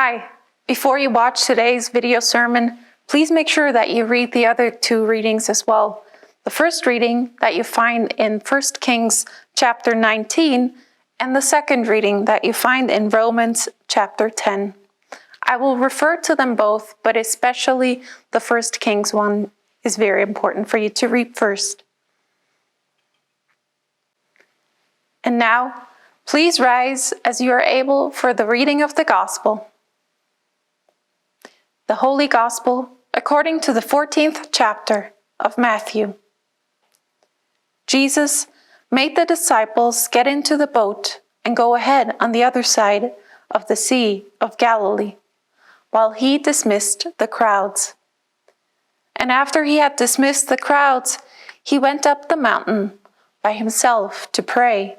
Hi, before you watch today's video sermon, please make sure that you read the other two readings as well. The first reading that you find in 1 Kings chapter 19, and the second reading that you find in Romans chapter 10. I will refer to them both, but especially the 1 Kings one is very important for you to read first. And now, please rise as you are able for the reading of the Gospel. The Holy Gospel according to the 14th chapter of Matthew. Jesus made the disciples get into the boat and go ahead on the other side of the Sea of Galilee, while he dismissed the crowds. And after he had dismissed the crowds, he went up the mountain by himself to pray.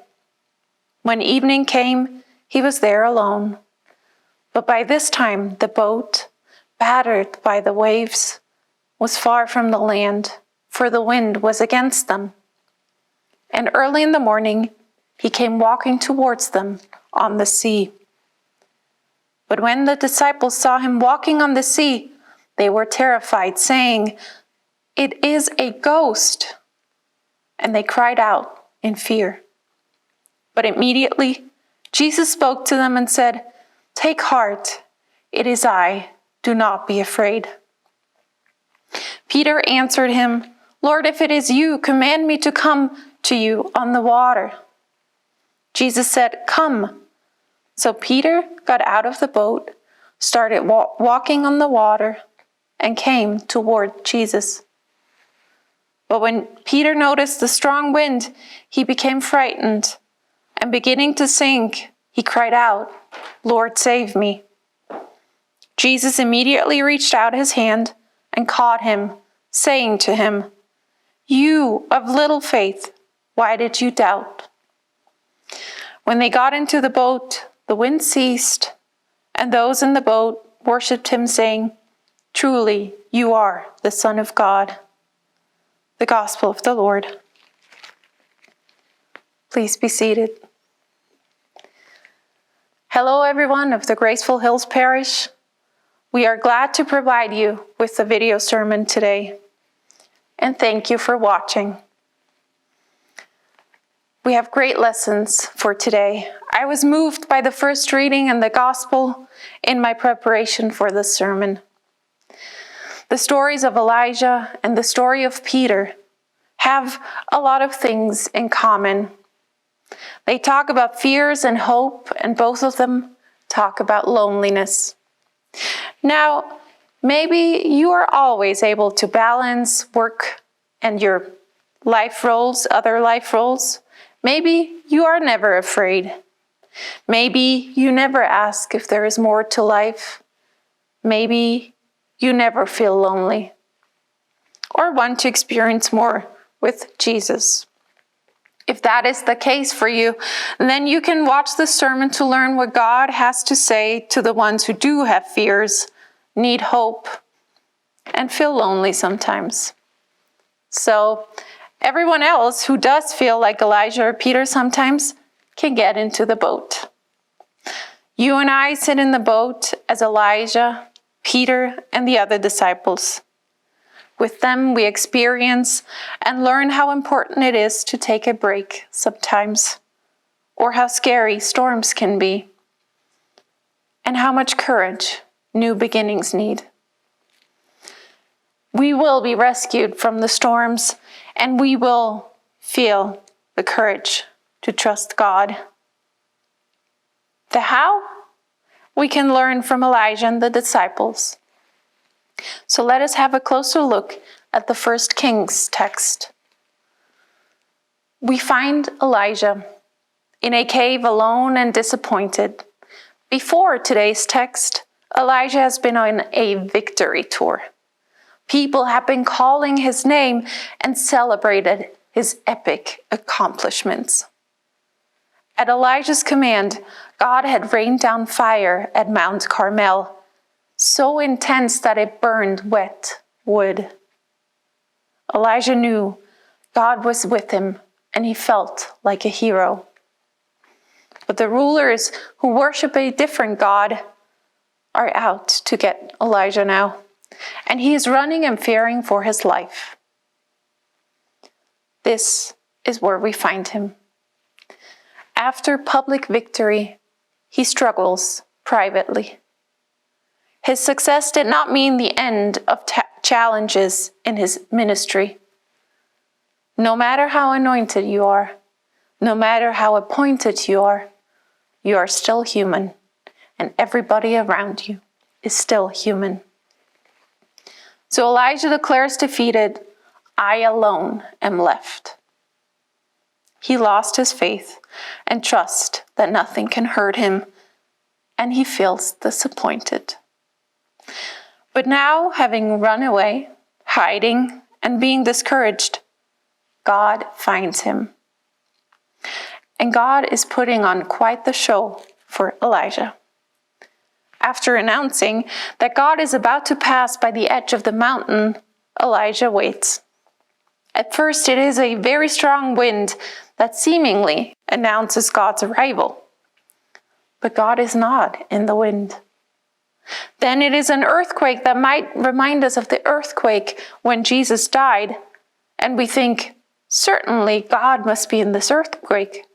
When evening came, he was there alone. But by this time the boat, battered by the waves, was far from the land, for the wind was against them. And early in the morning he came walking towards them on the sea. But when the disciples saw him walking on the sea, they were terrified, saying, "It is a ghost!" And they cried out in fear. But immediately Jesus spoke to them and said, "Take heart, it is I, do not be afraid." Peter answered him, "Lord, if it is you, command me to come to you on the water." Jesus said, "Come." So Peter got out of the boat, started walking on the water, and came toward Jesus. But when Peter noticed the strong wind, he became frightened, and beginning to sink, he cried out, "Lord, save me." Jesus immediately reached out his hand and caught him, saying to him, "You of little faith, why did you doubt?" When they got into the boat, the wind ceased, and those in the boat worshipped him, saying, "Truly, you are the Son of God." The Gospel of the Lord. Please be seated. Hello, everyone of the Graceful Hills Parish. We are glad to provide you with the video sermon today, and thank you for watching. We have great lessons for today. I was moved by the first reading and the Gospel in my preparation for this sermon. The stories of Elijah and the story of Peter have a lot of things in common. They talk about fears and hope, and both of them talk about loneliness. Now, maybe you are always able to balance work and your life roles, other life roles. Maybe you are never afraid. Maybe you never ask if there is more to life. Maybe you never feel lonely or want to experience more with Jesus. If that is the case for you, then you can watch the sermon to learn what God has to say to the ones who do have fears, need hope, and feel lonely sometimes. So everyone else who does feel like Elijah or Peter sometimes can get into the boat. You and I sit in the boat as Elijah, Peter, and the other disciples. With them, we experience and learn how important it is to take a break sometimes, or how scary storms can be, and how much courage new beginnings need. We will be rescued from the storms, and we will feel the courage to trust God. The how? We can learn from Elijah and the disciples. So let us have a closer look at the 1 Kings text. We find Elijah in a cave alone and disappointed. Before today's text, Elijah has been on a victory tour. People have been calling his name and celebrated his epic accomplishments. At Elijah's command, God had rained down fire at Mount Carmel, so intense that it burned wet wood. Elijah knew God was with him, and he felt like a hero. But the rulers who worship a different God are out to get Elijah now, and he is running and fearing for his life. This is where we find him. After public victory, he struggles privately. His success did not mean the end of challenges in his ministry. No matter how anointed you are, no matter how appointed you are still human, and everybody around you is still human. So Elijah declares defeated, "I alone am left." He lost his faith and trust that nothing can hurt him, and he feels disappointed. But now, having run away, hiding, and being discouraged, God finds him. And God is putting on quite the show for Elijah. After announcing that God is about to pass by the edge of the mountain, Elijah waits. At first, it is a very strong wind that seemingly announces God's arrival. But God is not in the wind. Then it is an earthquake that might remind us of the earthquake when Jesus died, and we think, certainly God must be in this earthquake.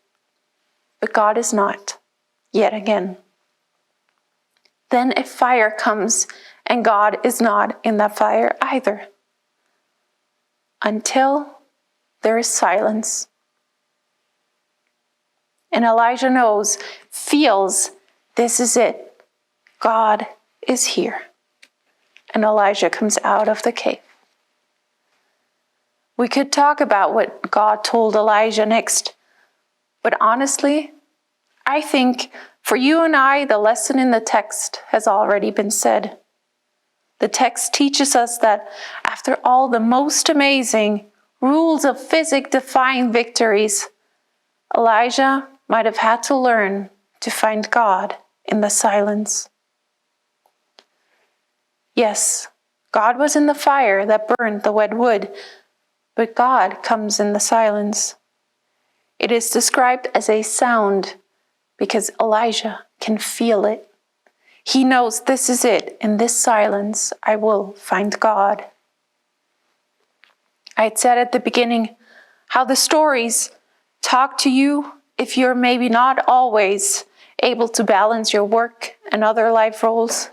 But God is not, yet again. Then a fire comes, and God is not in that fire either. Until there is silence. And Elijah knows, feels, this is it. God is here. And Elijah comes out of the cave. We could talk about what God told Elijah next, but honestly, I think for you and I, the lesson in the text has already been said. The text teaches us that after all the most amazing rules of physics defying victories, Elijah might have had to learn to find God in the silence. Yes, God was in the fire that burned the wet wood, but God comes in the silence. It is described as a sound because Elijah can feel it. He knows this is it. In this silence, I will find God. I had said at the beginning how the stories talk to you if you're maybe not always able to balance your work and other life roles.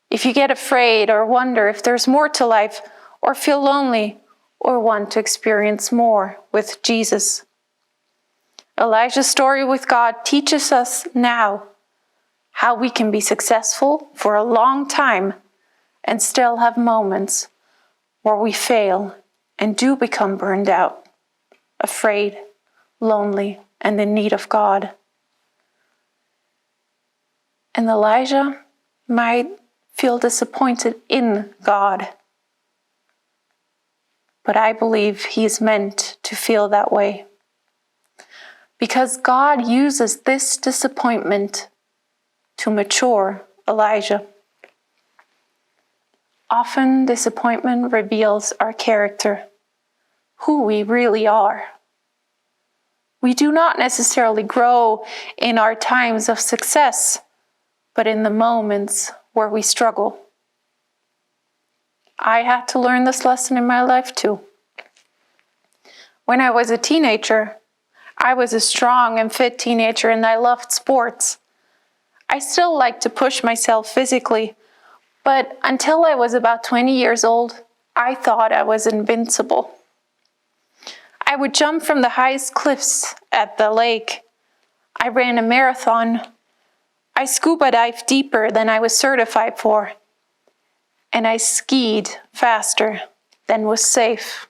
If you get afraid or wonder if there's more to life, or feel lonely, or want to experience more with Jesus. Elijah's story with God teaches us now how we can be successful for a long time and still have moments where we fail and do become burned out, afraid, lonely, and in need of God. And Elijah might feel disappointed in God, but I believe he is meant to feel that way. Because God uses this disappointment to mature Elijah. Often disappointment reveals our character, who we really are. We do not necessarily grow in our times of success, but in the moments where we struggle. I had to learn this lesson in my life too. When I was a teenager, I was a strong and fit teenager and I loved sports. I still liked to push myself physically, but until I was about 20 years old, I thought I was invincible. I would jump from the highest cliffs at the lake. I ran a marathon. I scuba dived deeper than I was certified for. And I skied faster than was safe.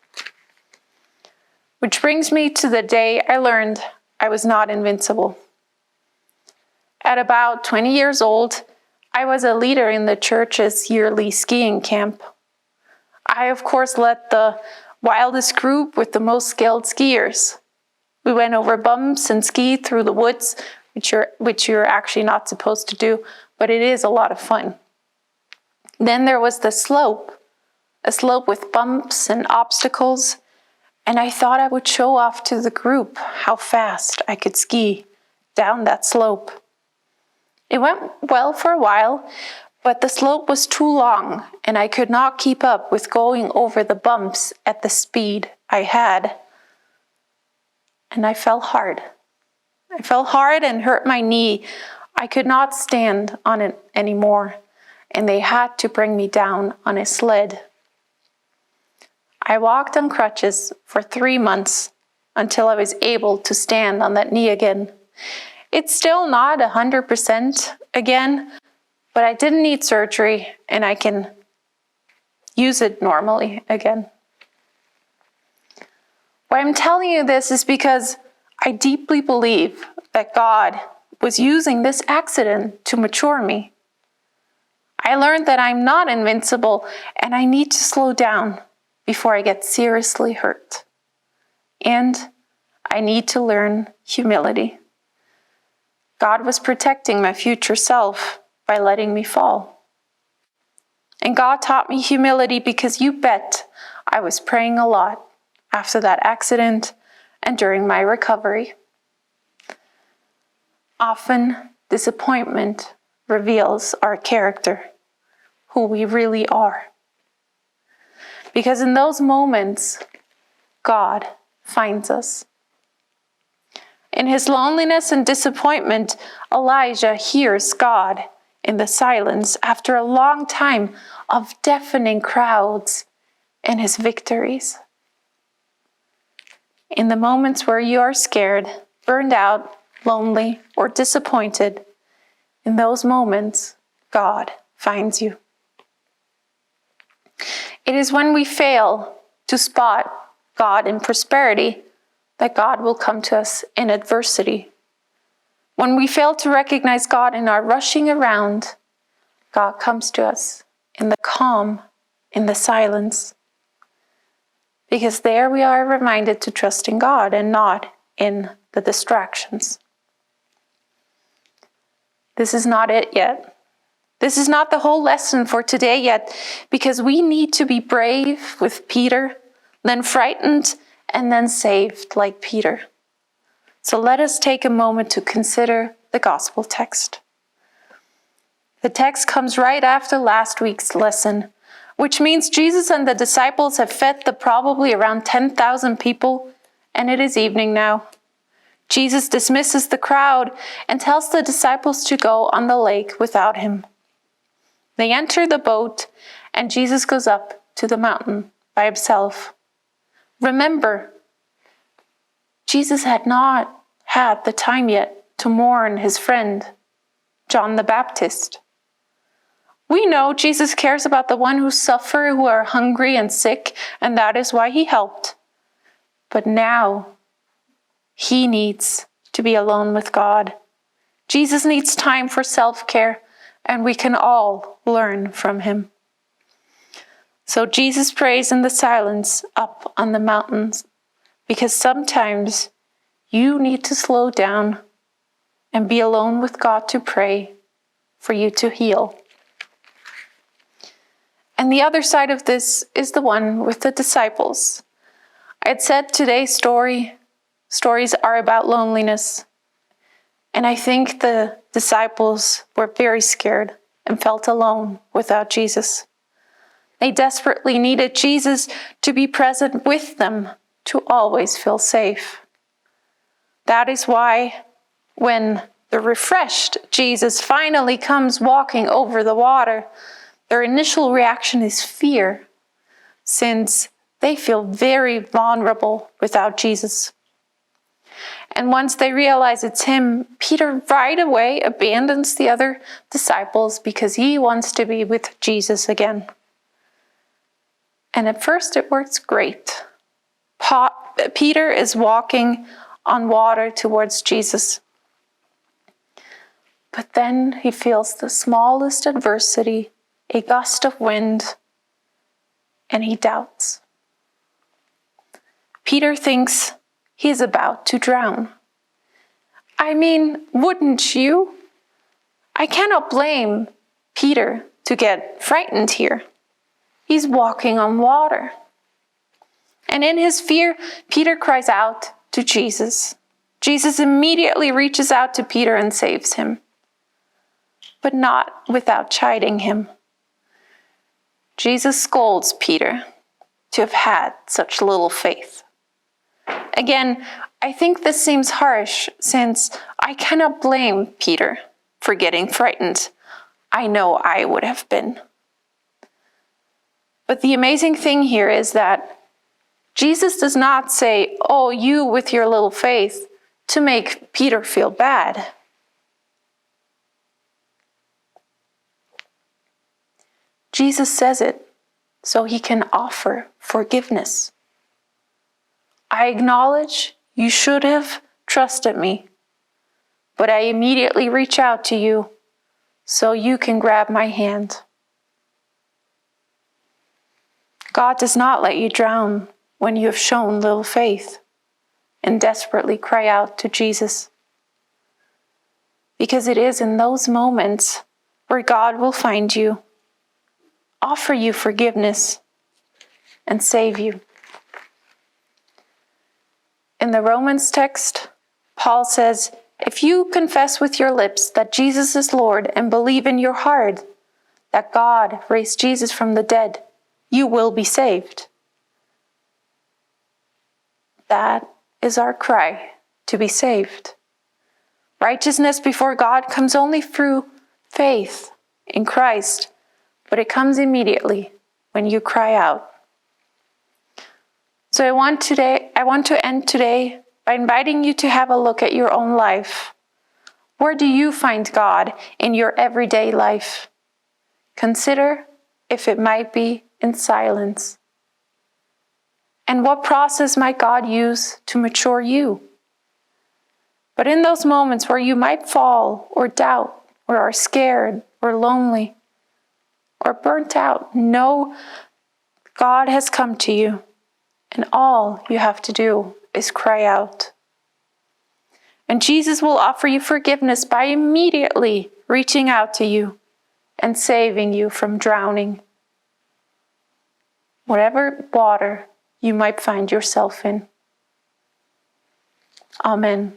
Which brings me to the day I learned I was not invincible. At about 20 years old, I was a leader in the church's yearly skiing camp. I, of course, led the wildest group with the most skilled skiers. We went over bumps and skied through the woods, which you're actually not supposed to do, but it is a lot of fun. Then there was the slope, a slope with bumps and obstacles, and I thought I would show off to the group how fast I could ski down that slope. It went well for a while, but the slope was too long and I could not keep up with going over the bumps at the speed I had. And I fell hard. I fell hard and hurt my knee. I could not stand on it anymore, and they had to bring me down on a sled. I walked on crutches for 3 months until I was able to stand on that knee again. It's still not 100% again, but I didn't need surgery and I can use it normally again. Why I'm telling you this is because I deeply believe that God was using this accident to mature me. I learned that I'm not invincible and I need to slow down before I get seriously hurt. And I need to learn humility. God was protecting my future self by letting me fall. And God taught me humility because you bet I was praying a lot after that accident and during my recovery. Often, disappointment reveals our character, who we really are. Because in those moments, God finds us. In his loneliness and disappointment, Elijah hears God in the silence after a long time of deafening crowds and his victories. In the moments where you are scared, burned out, lonely, or disappointed, in those moments, God finds you. It is when we fail to spot God in prosperity that God will come to us in adversity. When we fail to recognize God in our rushing around, God comes to us in the calm, in the silence. Because there we are reminded to trust in God and not in the distractions. This is not it yet. This is not the whole lesson for today yet, because we need to be brave with Peter, then frightened, and then saved like Peter. So let us take a moment to consider the gospel text. The text comes right after last week's lesson, which means Jesus and the disciples have fed the probably around 10,000 people, and it is evening now. Jesus dismisses the crowd and tells the disciples to go on the lake without him. They enter the boat, and Jesus goes up to the mountain by himself. Remember, Jesus had not had the time yet to mourn his friend, John the Baptist. We know Jesus cares about the one who suffer, who are hungry and sick, and that is why he helped. But now, he needs to be alone with God. Jesus needs time for self-care, and we can all learn from him. So Jesus prays in the silence up on the mountains, because sometimes you need to slow down and be alone with God to pray for you to heal. And the other side of this is the one with the disciples. I had said today's stories are about loneliness. And I think the disciples were very scared and felt alone without Jesus. They desperately needed Jesus to be present with them to always feel safe. That is why when the refreshed Jesus finally comes walking over the water, their initial reaction is fear, since they feel very vulnerable without Jesus. And once they realize it's him, Peter right away abandons the other disciples because he wants to be with Jesus again. And at first it works great. Peter is walking on water towards Jesus. But then he feels the smallest adversity, a gust of wind, and he doubts. Peter thinks he is about to drown. I mean, wouldn't you? I cannot blame Peter to get frightened here. He's walking on water. And in his fear, Peter cries out to Jesus. Jesus immediately reaches out to Peter and saves him. but not without chiding him. Jesus scolds Peter to have had such little faith. Again, I think this seems harsh since I cannot blame Peter for getting frightened. I know I would have been. But the amazing thing here is that Jesus does not say, "Oh, you with your little faith," to make Peter feel bad. Jesus says it so he can offer forgiveness. I acknowledge you should have trusted me, but I immediately reach out to you so you can grab my hand. God does not let you drown when you have shown little faith and desperately cry out to Jesus, because it is in those moments where God will find you, offer you forgiveness, and save you. In the Romans text, Paul says, "If you confess with your lips that Jesus is Lord and believe in your heart that God raised Jesus from the dead, you will be saved." That is our cry, to be saved. Righteousness before God comes only through faith in Christ, but it comes immediately when you cry out. So I want to end today by inviting you to have a look at your own life. Where do you find God in your everyday life? Consider if it might be in silence. And what process might God use to mature you? But in those moments where you might fall or doubt or are scared or lonely or burnt out, know God has come to you, and all you have to do is cry out. And Jesus will offer you forgiveness by immediately reaching out to you and saving you from drowning, whatever water you might find yourself in. Amen.